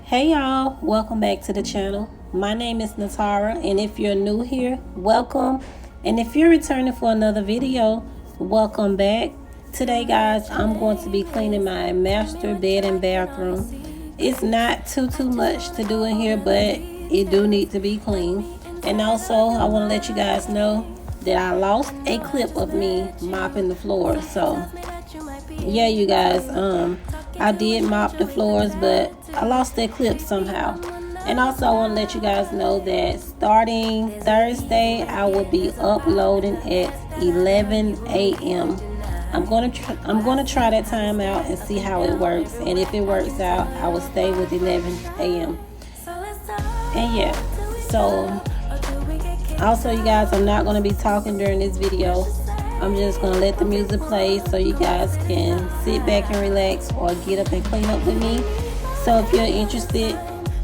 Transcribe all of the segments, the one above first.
Hey y'all, welcome back to the channel. My name is Natara, and if you're new here, welcome. And if you're returning for another video, welcome back. Today guys, I'm going to be cleaning my master bed and bathroom. It's not too much to do in here, but it do need to be clean. And also, I want to let you guys know that I lost a clip of me mopping the floor. So yeah, you guys, I did mop the floors, but I lost that clip somehow. And also I want to let you guys know that starting Thursday, I will be uploading at 11 a.m. I'm gonna try that time out and see how it works. And if it works out, I will stay with 11 a.m. And yeah, so also you guys, I'm not going to be talking during this video. I'm just going to let the music play so you guys can sit back and relax or get up and clean up with me. So if you're interested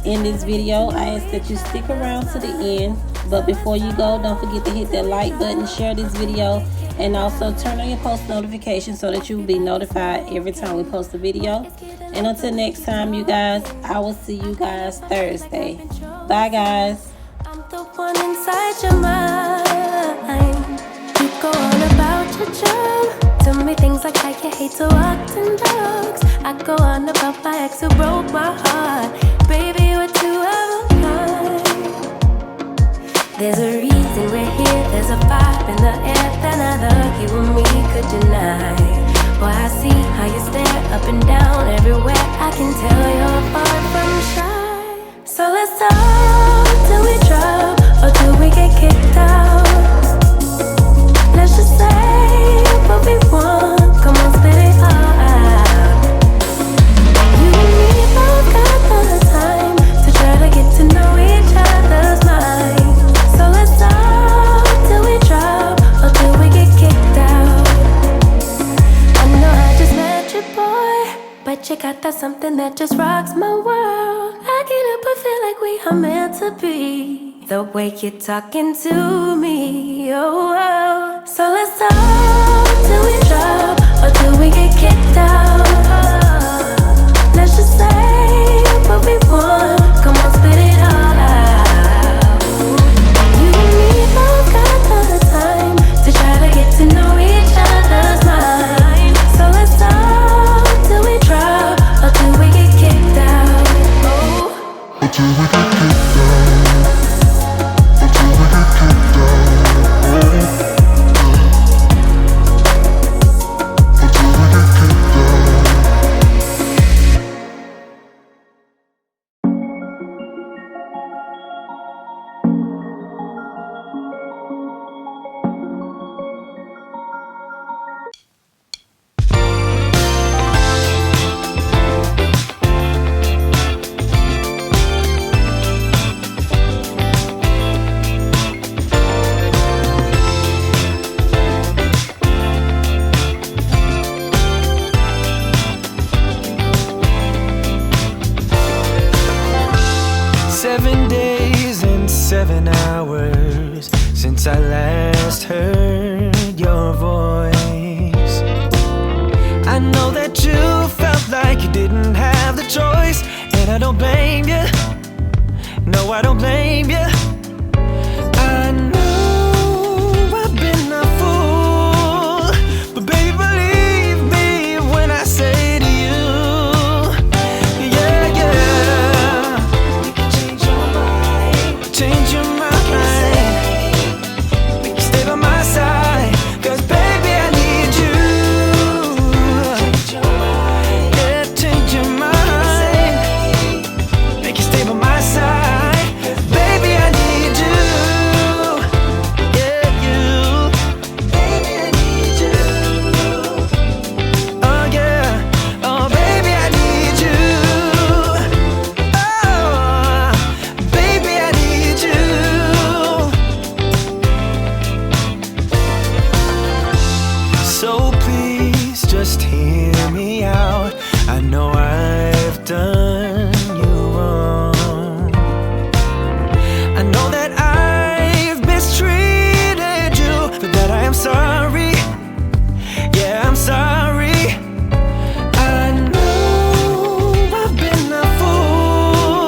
in this video, I ask that you stick around to the end. But before you go, don't forget to hit that like button, share this video, and also turn on your post notifications so that you will be notified every time we post a video. And until next time, you guys, I will see you guys Thursday. Bye guys. I'm the one inside your mind. You go on about your job. Tell me things like how you hate to walk in dogs. I go on about my ex who broke my heart. Baby, we're too out of line. There's a reason we're here. There's a vibe in the air that neither you or me could deny. Boy, I see how you stare up and down everywhere. I can tell you're far from shy. So let's talk till we drop or till we get kicked out. Let's just say what we want. Come on, spit it all out. You and me both got the time to try to get to know each other's mind. So let's talk till we drop or till we get kicked out. I know I just met you, boy, but you got that something that just rocks my world. I get up and feel like we are meant to be. The way you're talking to me, oh, oh. So let's talk till we drop or till we get kicked out. Let's just say what we want. Come on, spit it all out. You and me both got the time to try to get to know each other's mind. So let's talk till we drop or till we get kicked out. Oh. Until we get kicked out. Since I last heard your voice, I know that you felt like you didn't have the choice, and I don't blame you. No, I don't blame you. I know I've been a fool, but baby, believe me when I say to you, yeah, yeah, you can change your mind, change your mind. Sorry, I know I've been a fool.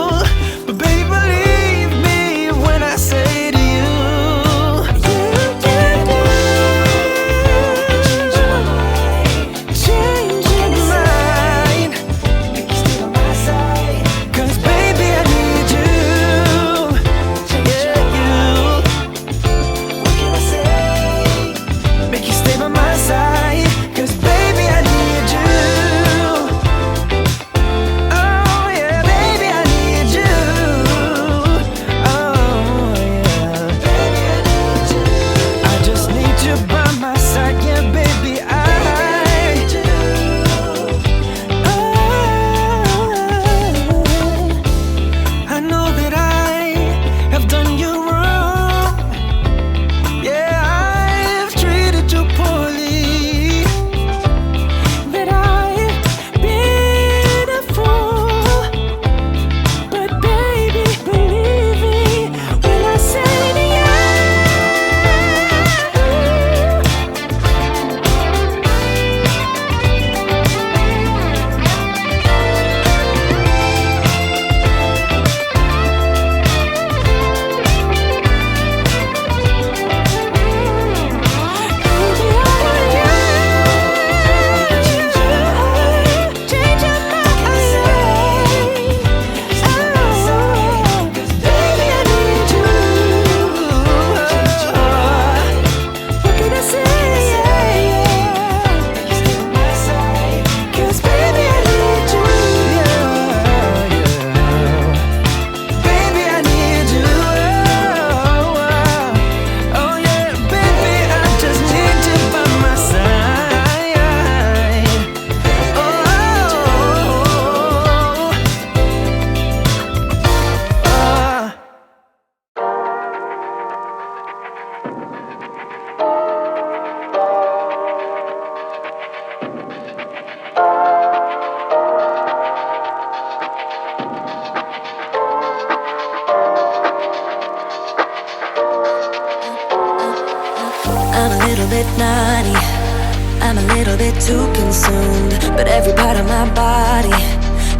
I'm a little bit too consumed, but every part of my body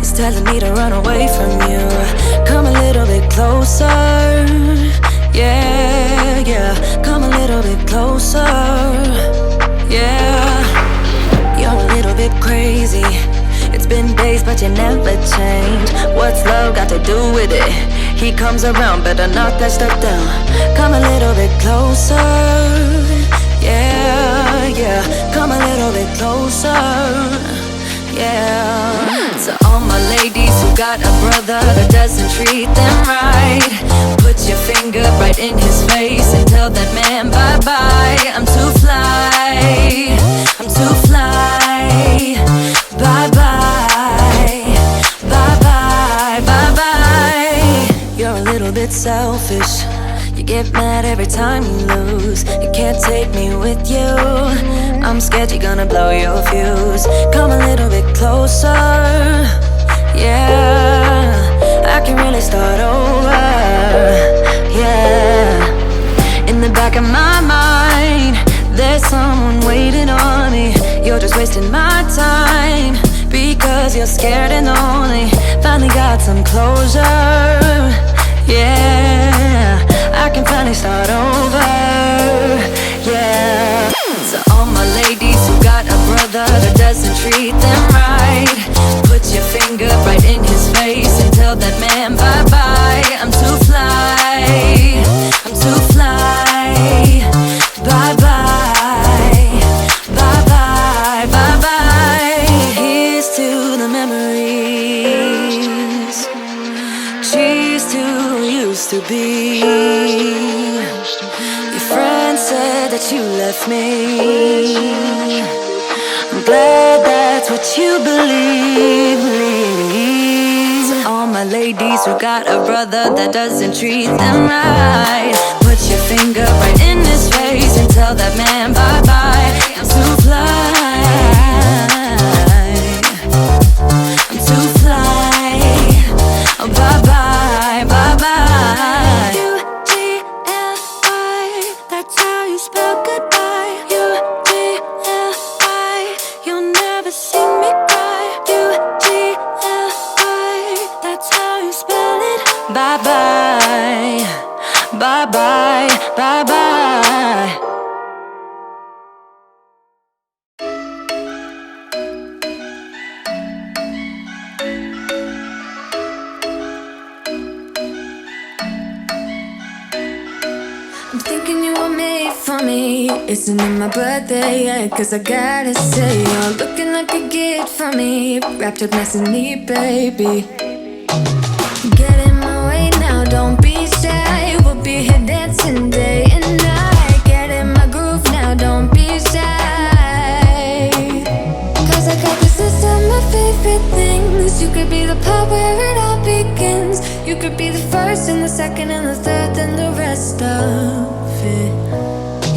is telling me to run away from you. Come a little bit closer, yeah, yeah. Come a little bit closer, yeah. You're a little bit crazy. It's been days, but you never change. What's love got to do with it? He comes around, better knock that stuff down. Come a little bit closer, yeah, yeah. Come a little bit closer, yeah. To all my ladies who got a brother that doesn't treat them right, put your finger right in his face and tell that man bye-bye. I'm too fly, I'm too fly. Bye-bye, bye-bye, bye-bye. You're a little bit selfish. You get mad every time you lose. You can't take me with you. I'm scared you're gonna blow your fuse. Come a little bit closer, yeah. I can really start over, yeah. In the back of my mind, there's someone waiting on me. You're just wasting my time because you're scared and lonely. Finally got some closure, yeah. I can finally start over, yeah. To all my ladies who got a brother that doesn't treat them right, put your finger right in his face and tell that man bye-bye. I'm too fly, I'm too fly. Bye-bye, bye-bye, bye-bye. Here's to the memories. Cheers to who used to be. Your friend said that you left me. I'm glad that's what you believe. To all my ladies who got a brother that doesn't treat them right, put your finger right in his face and tell that man bye-bye. I'm too fly, I'm too fly. Oh, bye-bye, bye-bye. U-G-L-I, that's how you spell goodbye. U-G-L-I, you'll never see me cry. U-G-L-I, that's how you spell it. Bye-bye, bye-bye, bye-bye. I'm thinking you were made for me. Isn't it my birthday yet? Cause I gotta say, you're looking like a gift for me, wrapped up nice and neat, baby. Get in my way now, don't be shy. We'll be here dancing day and night. Get in my groove now, don't be shy. Cause I got this list of my favorite things. You could be the part where it all begins. You could be the first and the second and the third and the rest of it.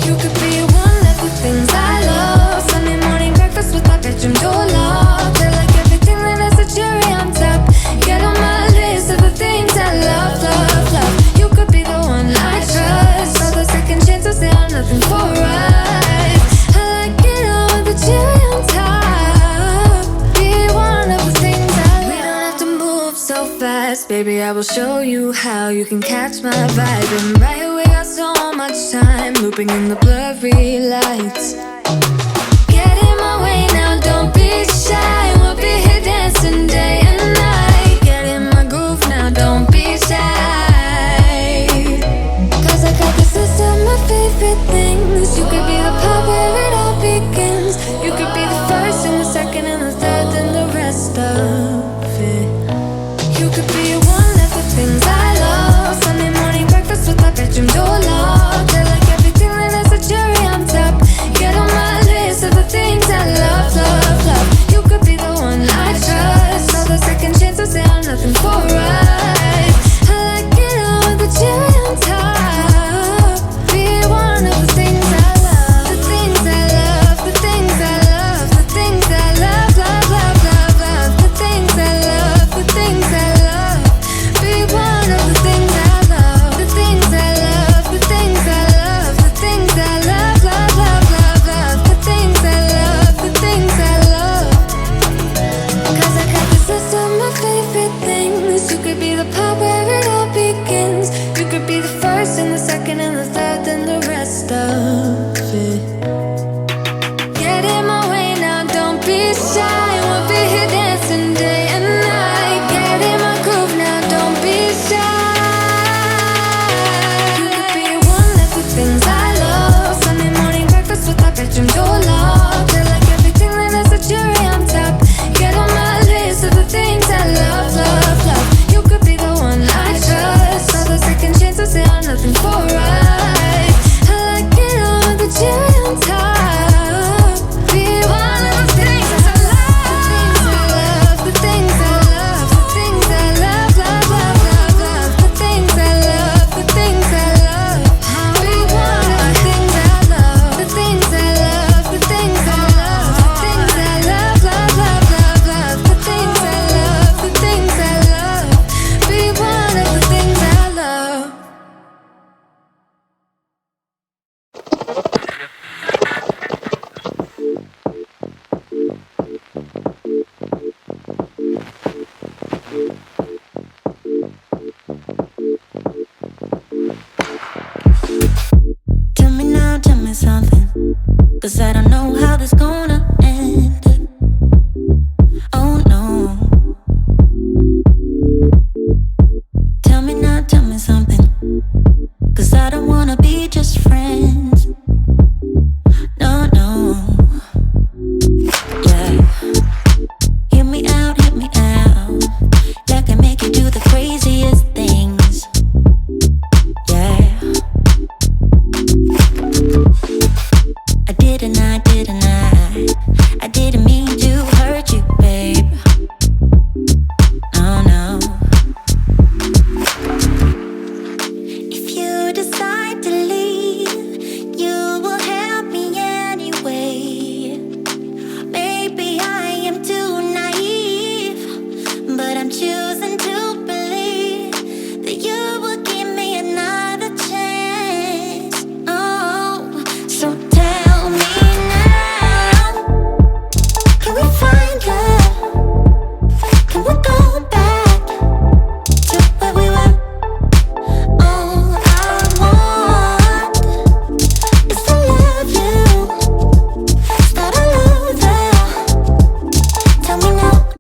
You could be one of the things I love. Sunday morning breakfast with my bedroom door locked. I like everything that has a cherry on top. Get on my list of the things I love, love, love. You could be the one I trust. All the second chances, they are nothing for us. I like it all with the cherry on top. Be one of the things I love. We don't have to move so fast, baby, I will show you how you can catch my vibe. And right away, I got so much time, looping in the blurry lights. Get in my way now, don't be shy. We'll be here dancing day and night. Get in my groove now, don't be shy. Cause I got this list of my favorite things. You could be the part where it all begins. You could be the first and the second and the third and the rest of it. You could be one of the things I love. Sunday morning breakfast with my bedroom door locked. I like everything that has a cherry on top. Get on we're gone.